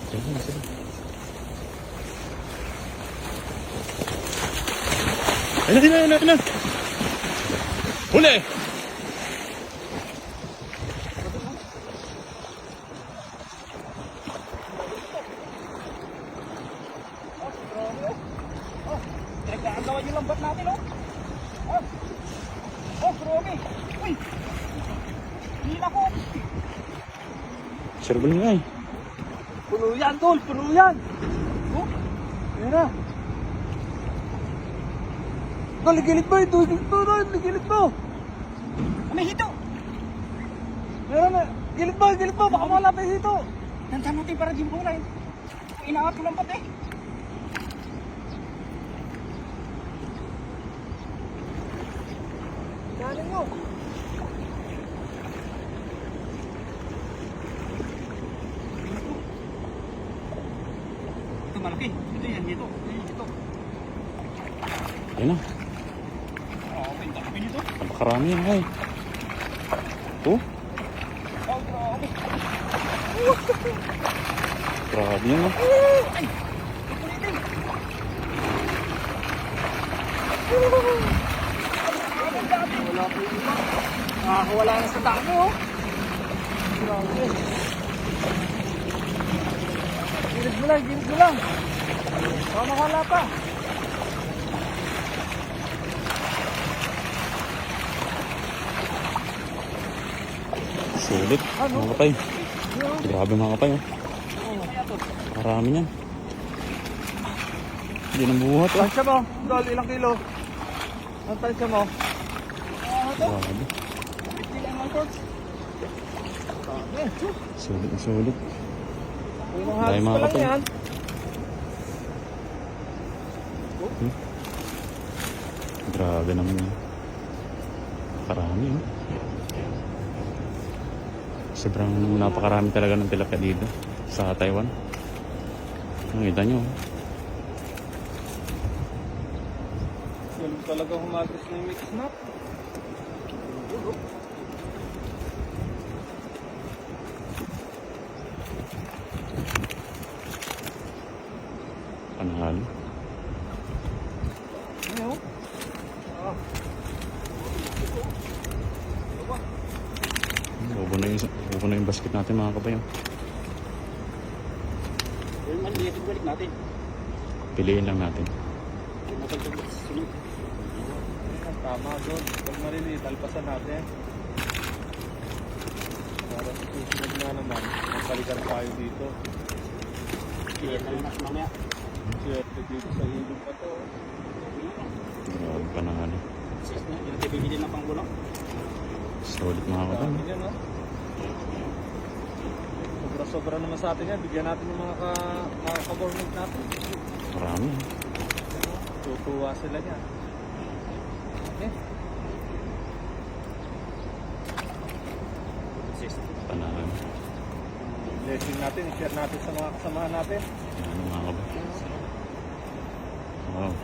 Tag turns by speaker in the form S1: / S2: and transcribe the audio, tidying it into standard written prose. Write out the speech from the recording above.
S1: Ayun na. Huli!
S2: Nagkakagawa yung lambat natin, oh. Grabe. Uy. Hila ko.
S1: Sir, balik nga eh.
S2: Puno yan, tol. Puno yan. Oh. Ayan na. Tol, ligilid mo. Ito, ligilid mo. May hito. Meron na. Gilid mo. Baka wala pa yung hito. Nandiyan natin para di mo na eh. Inaat ko lambat eh. Galing mo. Ito malaki. Ito yan, dito.
S1: Ayun na.
S2: Pinta kami nito.
S1: Napakarami yan ay. Oh,
S2: Grabe.
S1: grabe yan ah.
S2: Ay! Ito. Wala po yung iba. Nakakawala na sa dami, oh. Grabe. Gilid mo lang. Baka makala pa.
S1: Sulit mga kapay. Grabe mga kapay oh. Marami yan. Hindi nang buhat ah.
S2: Tansya mo, Dol, ilang kilo? Ang tansya mo?
S1: Grabe. Sulit. Dahil mga kapay. Grabe naman yan. Karami oh. Sobrang napakarami talaga ng tilapia dito sa Taiwan. Nakita nyo.
S2: Galing talaga humagis na yung mix snap.
S1: Panahal.
S2: Ano?
S1: Ubo na yung basket natin mga kabayo.
S2: Yung maliit, balik natin.
S1: Piliin lang natin.
S2: Tama doon. Pag maliliit, alpasan natin. Para sa susunod nga naman, magpalikan tayo dito. Siyempre dito sa ilog pa to.
S1: Grabe panahal.
S2: Yung bibili na pang bulak.
S1: Solid mga kabayo.
S2: Yan, no? Sobra naman sa atin yan. Bigyan natin yung mga ka-government natin.
S1: Marami.
S2: Tutuwa sila niya. Okay.
S1: Panahal.
S2: Blessing natin. I-share natin sa mga kasamahan natin.
S1: Yan mga kabayo. Wow.